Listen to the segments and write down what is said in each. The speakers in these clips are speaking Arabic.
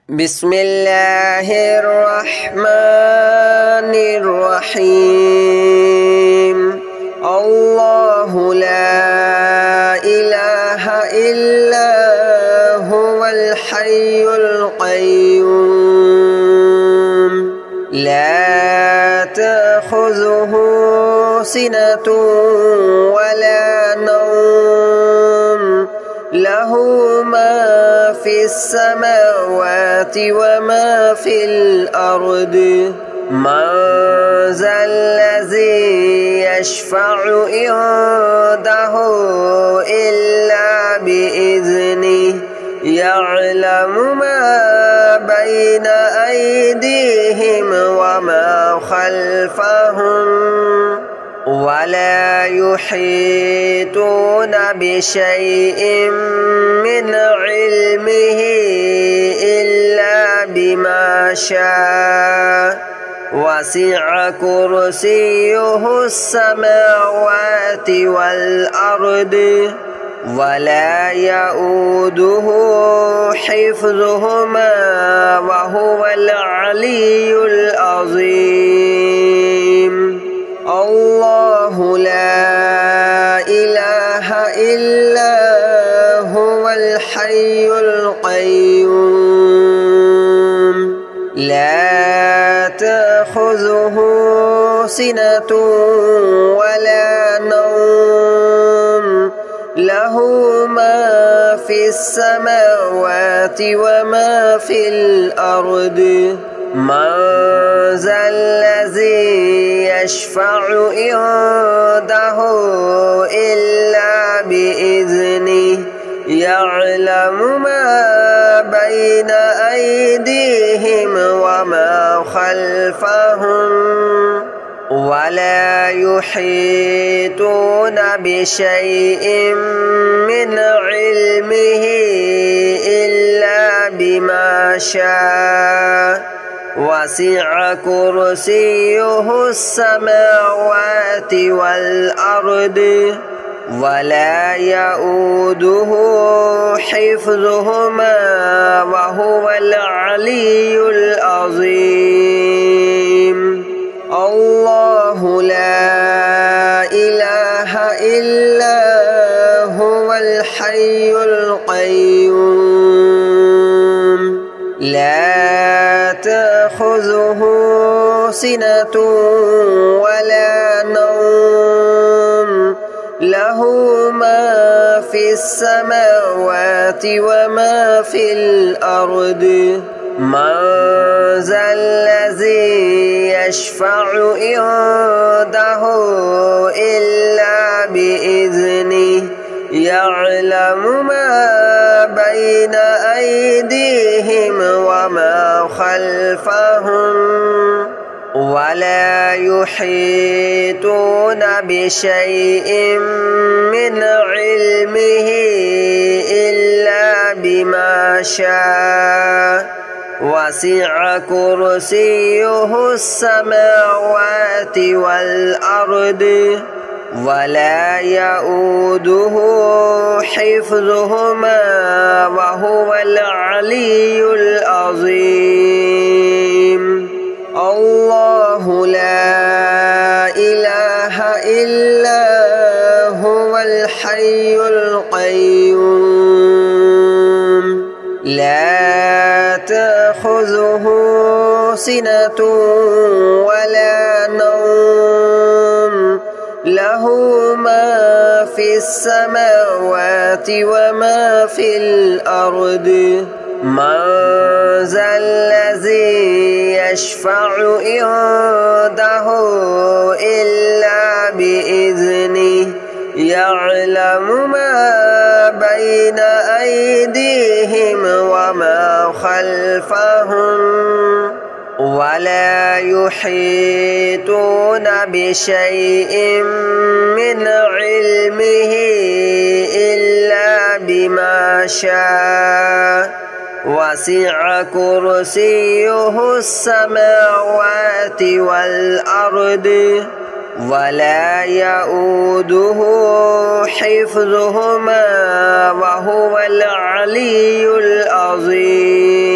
بسم الله الرحمن الرحيم الله لا إله إلا هو الحي القيوم لا تأخذه سنة ولا نوم له ما في السماوات وما في الأرض من ذا الذي يشفع عنده إلا بإذنه يعلم ما بين أيديهم وما خلفهم ولا يحيطون بشيء من علمه إلا بما شاء وسع كرسيه السماوات والأرض ولا يؤوده حفظهما وهو العلي العظيم الله لا إله إلا هو الحي القيوم لا تأخذه سنة ولا نوم له ما في السماوات وما في الأرض من ذا الذي يشفع عنده إلا بإذنه يعلم ما بين أيديهم وما خلفهم ولا يحيطون بشيء من علمه إلا بما شاء وسع كرسيه السماوات والأرض ولا يؤوده حفظهما وهو العلي العظيم الله لا إله إلا هو الحي القيوم لا تأخذه سنة ولا نوم له ما في السماوات وما في الأرض من ذا الذي يشفع عنده إلا بإذنه يعلم ما بين أيديهم وما خلفهم ولا يحيطون بشيء من علمه إلا بما شاء وسع كرسيه السماوات والأرض ولا يؤوده حفظهما وهو العلي العظيم الله لا إله إلا هو الحي القيوم لا تأخذه سنة ولا نوم له ما في السماوات وما في الأرض من ذا الذي يشفع عنده إلا بإذنه يعلم ما بين أيديهم وما خلفهم ولا يحيطون بشيء من علمه إلا بما شاء وسع كرسيه السماوات والأرض ولا يؤوده حفظهما وهو العلي العظيم.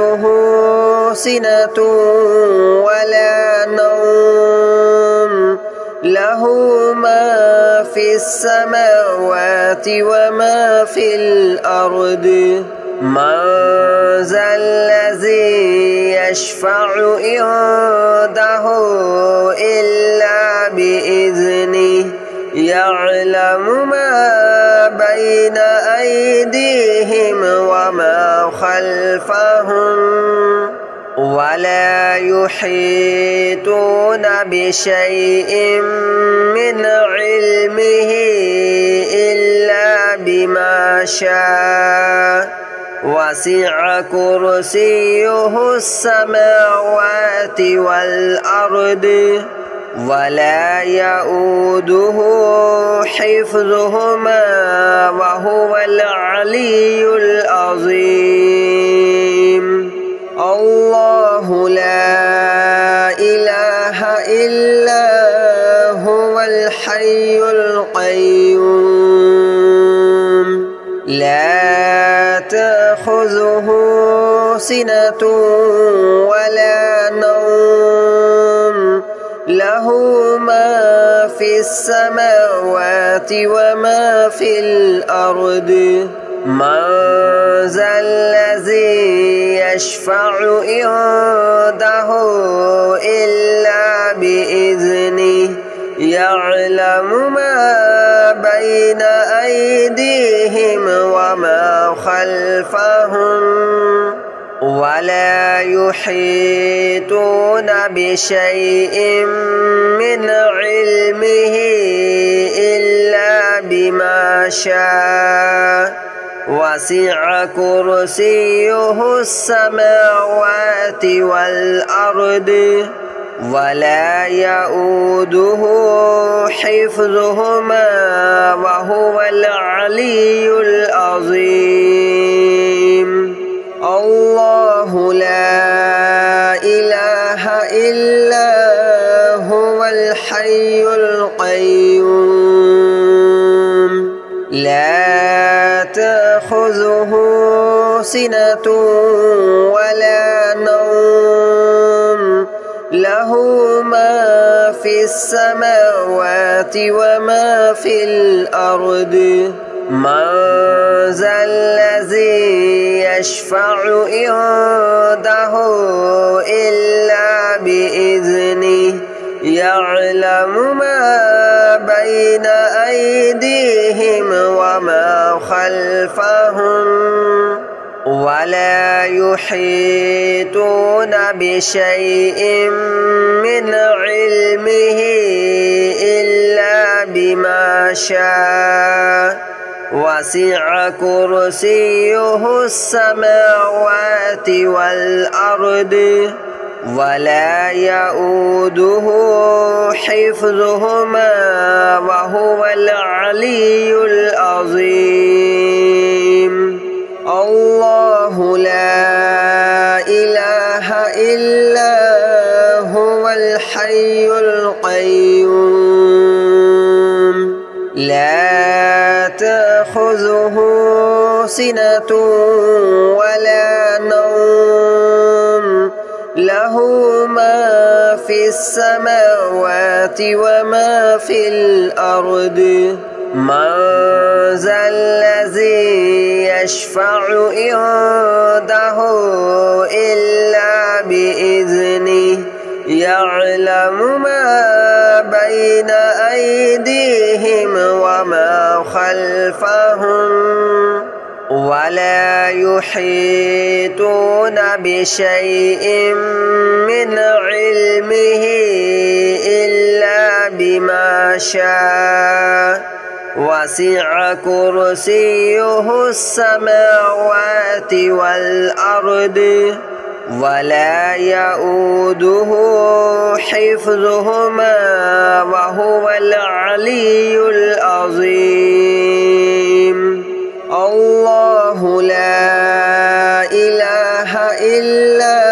تأخذه سنة ولا نوم له ما في السماوات وما في الأرض من ذا الذي يشفع عنده إلا بإذنه يعلم ما بين أيديهم وما خلفهم ولا يحيطون بشيء من علمه إلا بما شاء وسع كرسيه السماوات والأرض ولا يؤوده حفظهما وهو العلي العظيم الله لا إله إلا هو الحي القيوم لا تأخذه سنة ولا نوم له ما في السماوات وما في الأرض من ذا الذي يشفع عنده إلا بإذنه يعلم ما بين أيديهم وما خلفهم ولا يحيطون بشيء من علمه إلا بما شاء وسع كرسيه السماوات والأرض ولا يؤوده حفظهما وهو العلي العظيم الله لا إله إلا هو الحي القيوم لا تأخذه سنة ولا نوم له ما في السماوات وما في الأرض من ذا الذي يشفع عنده إلا بإذنه يعلم ما بين أيديهم وما خلفهم ولا يحيطون بشيء من علمه إلا بما شاء وسع كرسيه السماوات والأرض ولا يؤوده حفظهما وهو العلي العظيم الله لا إله إلا هو الحي القيوم لا تأخذه سنة ولا نوم له ما في السماوات وما في الأرض من ذا الذي يشفع عنده إلا بإذنه يعلم ما بين أيديهم وما خلفهم ولا يحيطون بشيء من علمه إلا بما شاء وسع كرسيه السماوات والأرض ولا يؤوده حفظهما وهو العلي العظيم الله لا إله إلا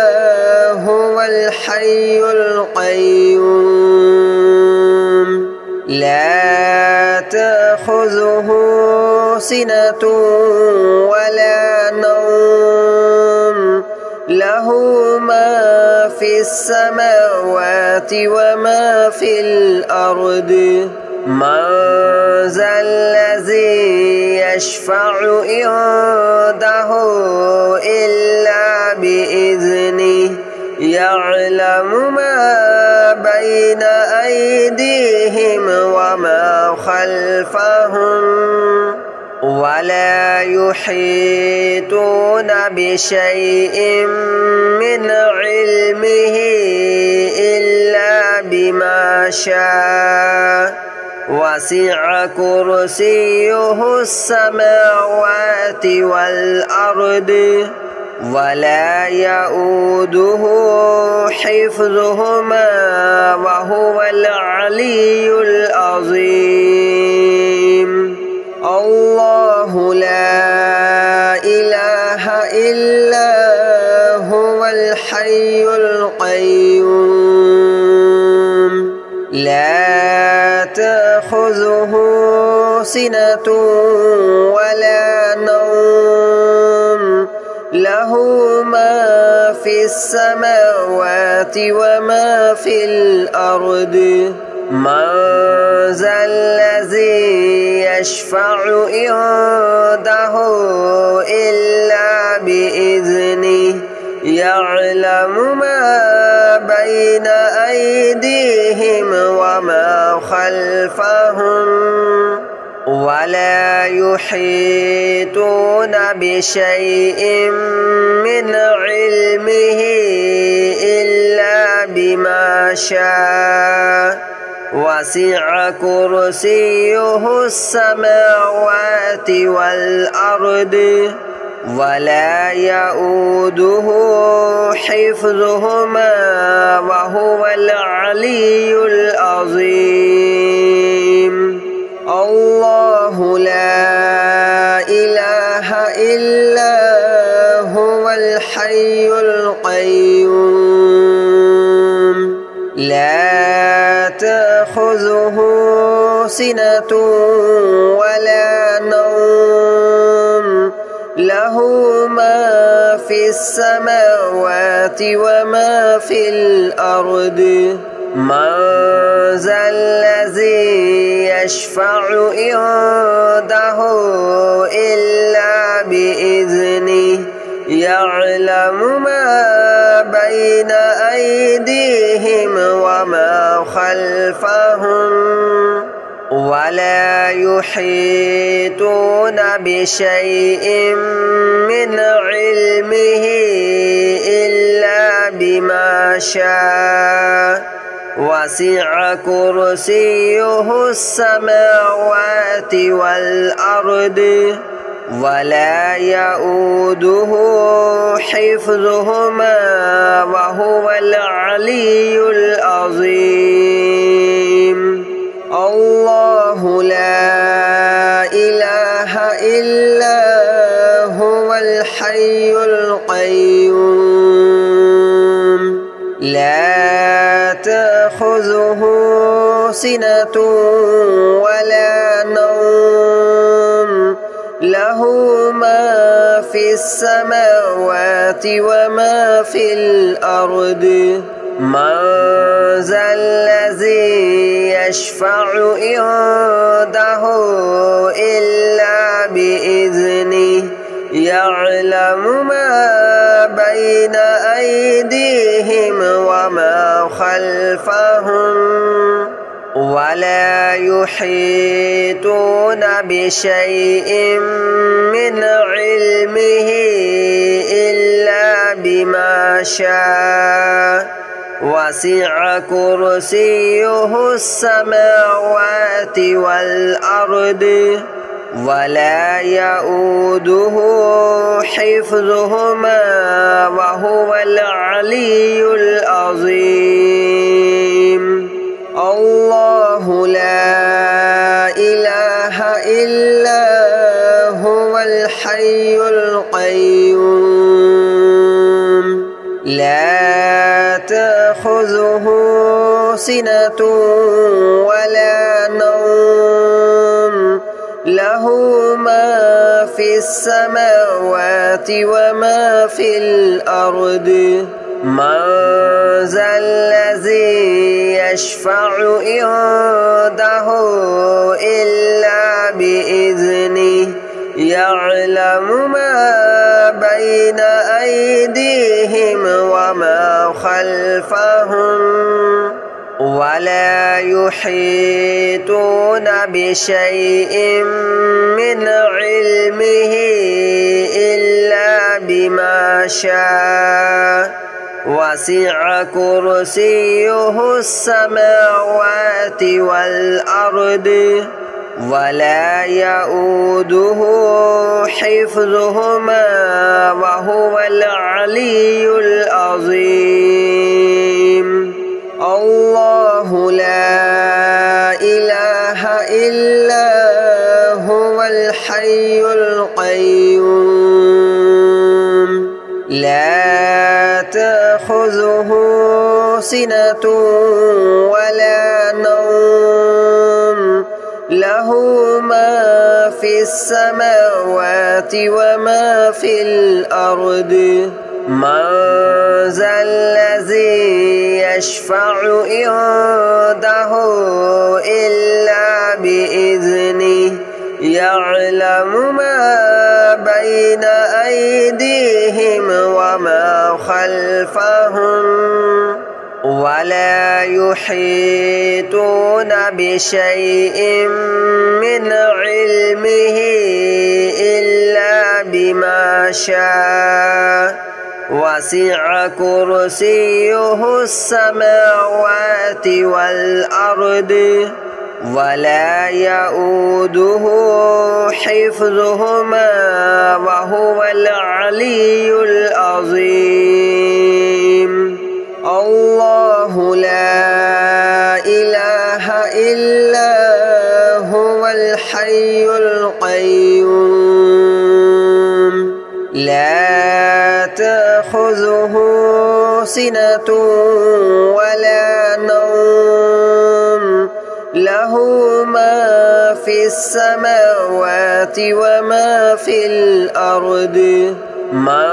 هو الحي القيوم لا تأخذه سنة ولا نوم له له ما في السماوات وما في الأرض من ذا الذي يشفع عنده إلا بإذنه يعلم ما بين أيديهم وما خلفهم ولا يحيطون بشيء من علمه إلا بما شاء وسع كرسيه السماوات والأرض ولا يؤوده حفظهما وهو العلي العظيم الله لا إله إلا هو الحي القيوم لا تأخذه سنة ولا نوم له ما في السماوات وما في الأرض من ذا الذي يشفع عنده إلا بإذنه يعلم ما بين أيديهم وما خلفهم ولا يحيطون بشيء من علمه إلا بما شاء وسع كرسيه السماوات والأرض ولا يؤوده حفظهما وهو العلي العظيم الله لا إله إلا هو الحي القيوم لا تأخذه سنة ولا نوم له ما في السماوات وما في الأرض من ذا الذي يشفع عنده إلا بإذنه يعلم ما بين أيديهم وما خلفهم ولا يحيطون بشيء من علمه إلا بما شاء وسع كرسيه السماوات والأرض ولا يؤوده حفظهما وهو العلي العظيم الله لا إله إلا هو الحي القيوم لا تأخذه سنة ولا نوم له ما في السماوات وما في الأرض من ذا الذي يشفع عنده إلا بإذنه يعلم ما بين أيديهم وما خلفهم ولا يحيطون بشيء من علمه إلا بما شاء وسع كرسيه السماوات والأرض ولا يؤوده حفظهما وهو العلي العظيم الله لا إله إلا هو الحي القيوم لا تأخذه سنة ولا نوم له ما في السماوات وما في الأرض من ذا الذي يشفع عنده إلا بإذنه يعلم ما بين أيديهم وما خلفهم ولا يحيطون بشيء من علمه إلا بما شاء وسع كرسيه السماوات والأرض ولا يؤوده حفظهما وهو العلي العظيم الله لا إله إلا هو الحي القيوم لا تأخذه سنة ولا نوم له ما في السماوات وما في الأرض من ذا الذي يشفع عنده إلا بإذنه يعلم ما بين أيديهم وما خلفهم ولا يحيطون بشيء من علمه إلا بما شاء وسع كرسيه السماوات والأرض ولا يؤوده حفظهما وهو العلي العظيم الله لا إله إلا هو الحي القيوم لا تأخذه سنة ولا نوم له ما في السماوات وما في الأرض من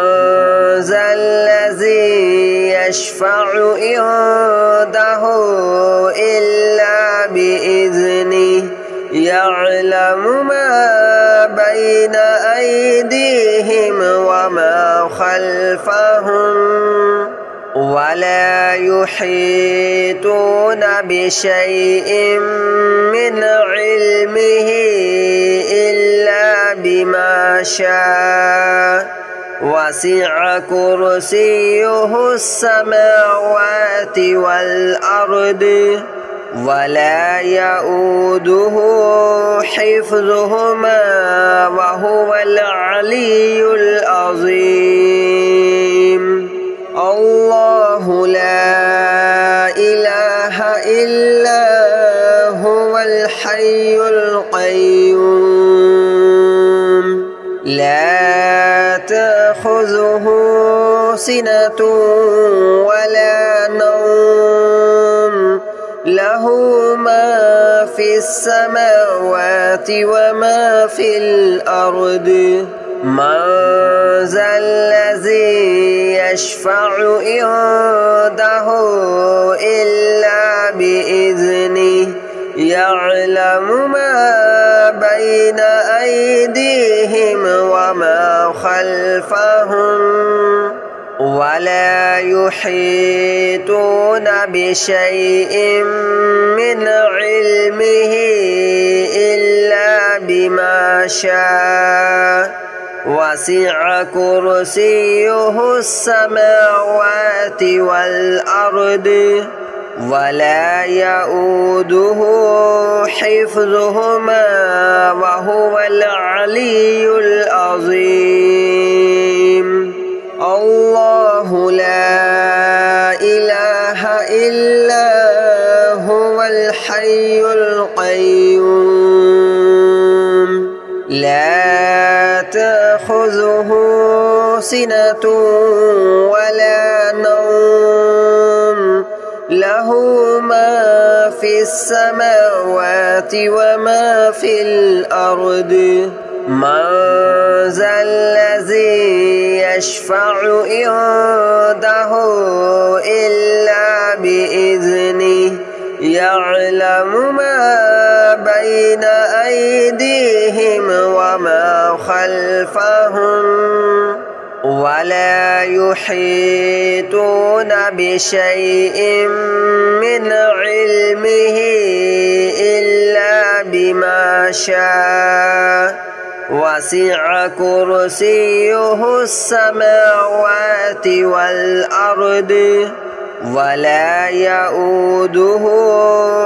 ذا الذي يشفع عنده إلا بإذنه يعلم ما بين أيديهم وما خلفهم ولا يحيطون بشيء من علمه إلا بما شاء وسع كرسيه السماوات والأرض ولا يؤوده حفظهما وهو العلي العظيم الله لا إله إلا هو الحي القيوم لا تأخذه سنة ولا نوم له ما في السماوات وما في الأرض من ذا الذي يشفع عنده إلا بإذنه يعلم ما بين أيديهم وما خلفهم ولا يحيطون بشيء من علمه إلا بما شاء وسع كرسيه السماوات والأرض ولا يؤوده حفظهما وهو العلي العظيم الله لا إله إلا هو الحي القيوم لا تأخذه سنة ولا نوم له ما في السماوات وما في الأرض من ذا الذي يشفع عنده إلا بإذنه يعلم ما بين أيديهم وما خلفهم ولا يحيطون بشيء من علمه إلا بما شاء وسع كرسيه السماوات والأرض ولا يؤوده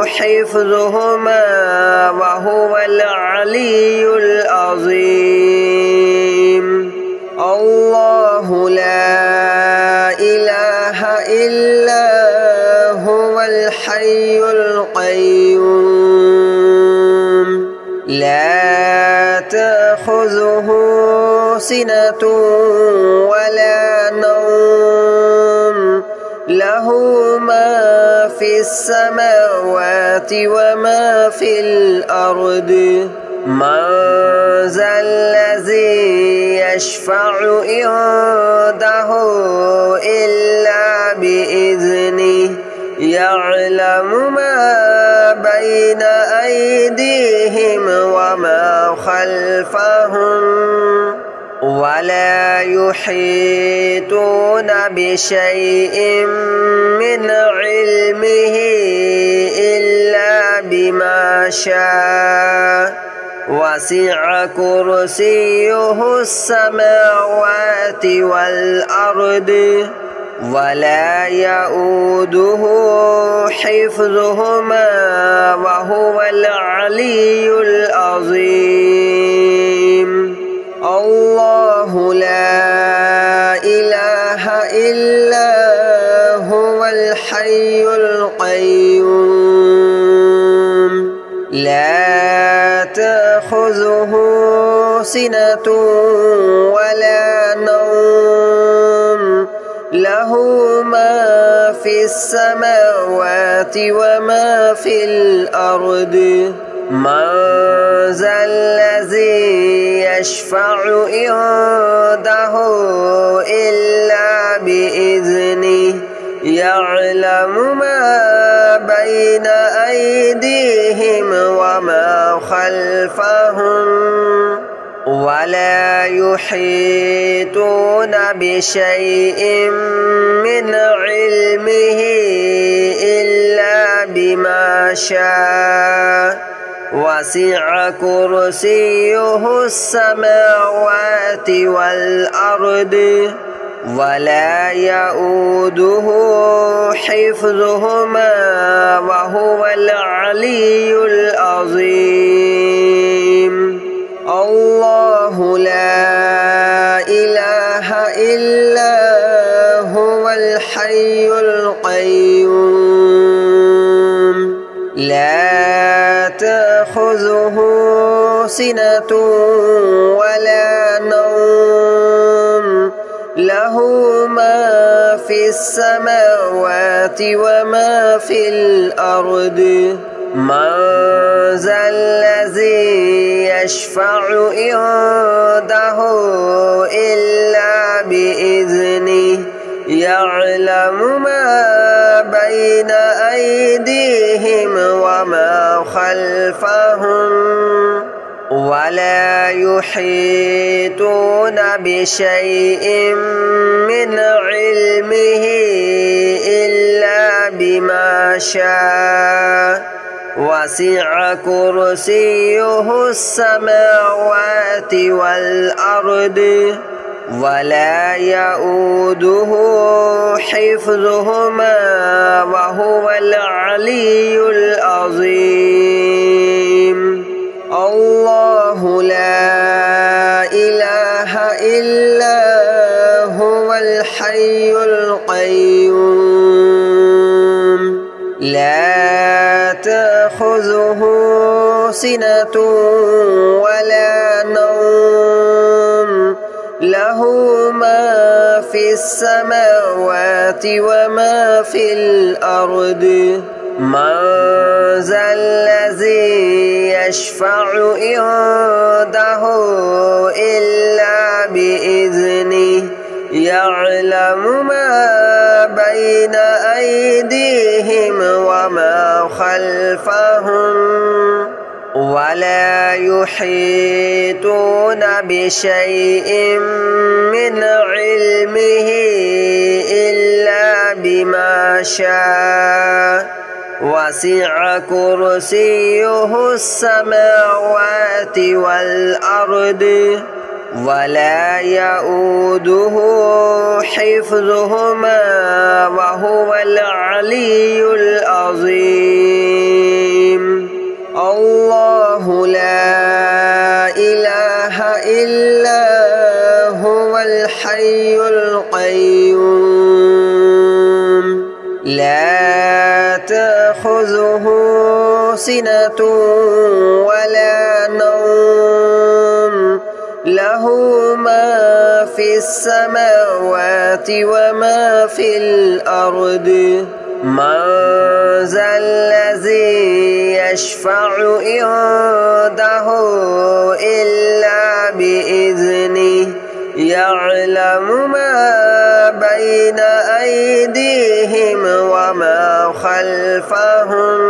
حفظهما وهو العلي العظيم الله لا إله إلا هو الحي القيوم لا تأخذه سنة ولا نوم له ما في السماوات وما في الأرض من ذا الذي يشفع عنده إلا بإذنه يعلم ما بين أيديهم وما خلفهم ولا يحيطون بشيء من علمه إلا بما شاء وسع كرسيه السماوات والأرض ولا يؤوده حفظهما وهو العلي العظيم الله لا إله إلا هو الحي القيوم لا تأخذه سنة ولا نوم له ما في السماوات وما في الأرض من ذا الذي يشفع عنده إلا بإذنه يعلم ما بين أيديهم وما خلفهم ولا يحيطون بشيء من علمه إلا بما شاء وسع كرسيه السماوات والأرض ولا يؤوده حفظهما وهو العلي العظيم الله لا إله إلا هو الحي القيوم لا تأخذه سنة ولا نوم له ما في السماوات وما في الأرض من ذا الذي يشفع عنده إلا بإذنه يعلم ما بين أيديهم وما خلفهم ولا يحيطون بشيء من علمه إلا بما شاء وسع كرسيه السماوات والأرض ولا يؤوده حفظهما وهو العلي العظيم الله لا إله إلا هو الحي القيوم لا تأخذه سنة ولا نوم له ما في السماوات وما في الأرض من ذا الذي يشفع عنده إلا بإذنه يعلم ما بين أيديهم وما خلفهم ولا يحيطون بشيء من علمه إلا بما شاء وسع كرسيه السماوات والأرض ولا يؤوده حفظهما وهو العلي العظيم الله لا إله إلا هو الحي القيوم لا تأخذه سنة ولا نوم له ما في السماوات وما في الأرض من ذا الذي يشفع عنده إلا بإذنه يعلم ما بين أيديهم وما خلفهم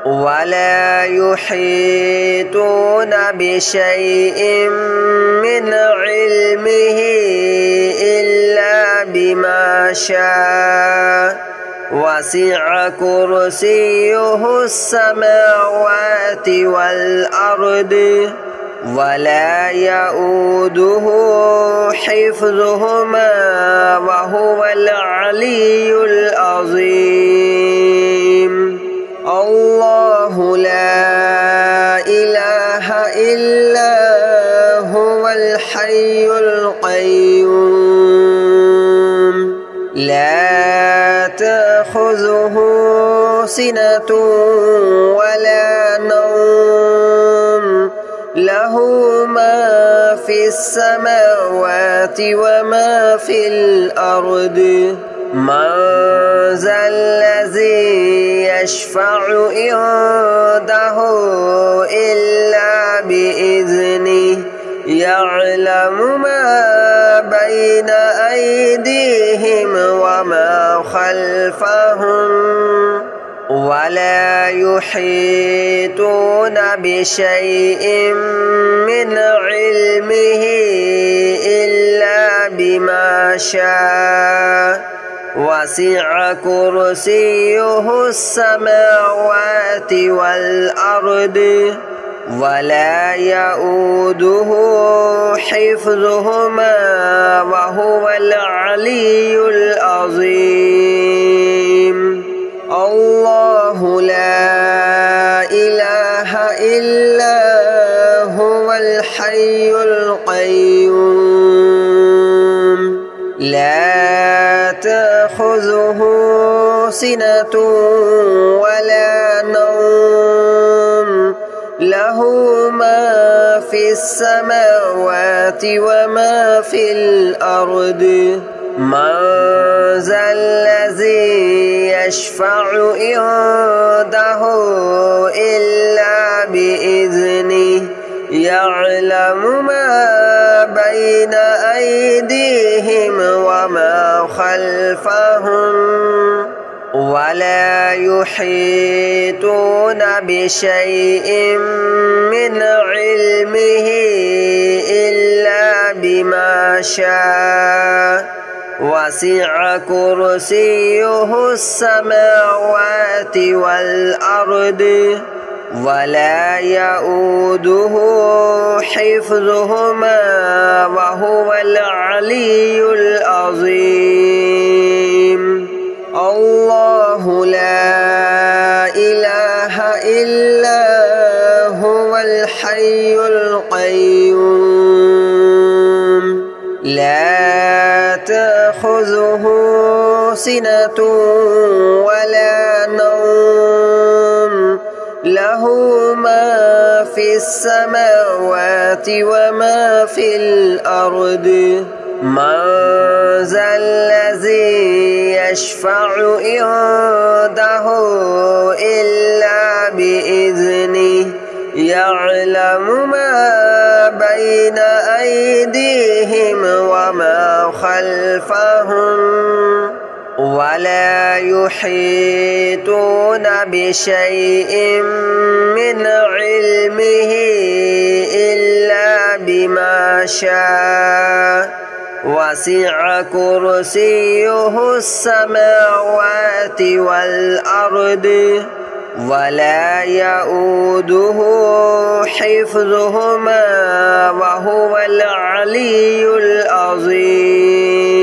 ولا يحيطون بشيء من علمه إلا بما شاء وسع كرسيه السماوات والأرض ولا يؤوده حفظهما وهو العلي العظيم الله لا إله إلا هو الحي القيوم لا تأخذه سنة ولا نوم له ما في السماوات وما في الأرض من ذا الذي يشفع عنده إلا بإذنه يعلم ما بين أيديهم وما خلفهم ولا يحيطون بشيء من علمه إلا بما شاء وسع كرسيه السماوات والأرض ولا يؤوده حفظهما وهو العلي العظيم الله لا إله إلا هو الحي القيوم لا تأخذه سنة ولا نوم له ما في السماوات وما في الأرض من ذا الذي يشفع عنده إلا بإذنه يعلم ما بين أيديهم وما خلفهم ولا يحيطون بشيء من علمه إلا بما شاء وسع كرسيه السماوات والأرض ولا يؤوده حفظهما وهو العلي العظيم الله لا إله إلا هو الحي القيوم لا تأخذه سنة ولا نوم له ما في السماوات وما في الأرض من ذا الذي يشفع عنده إلا بإذنه يعلم ما بين أيديهم وما خلفهم ولا يحيطون بشيء من علمه إلا بما شاء وسع كرسيه السماوات والأرض ولا يؤوده حفظهما وهو العلي العظيم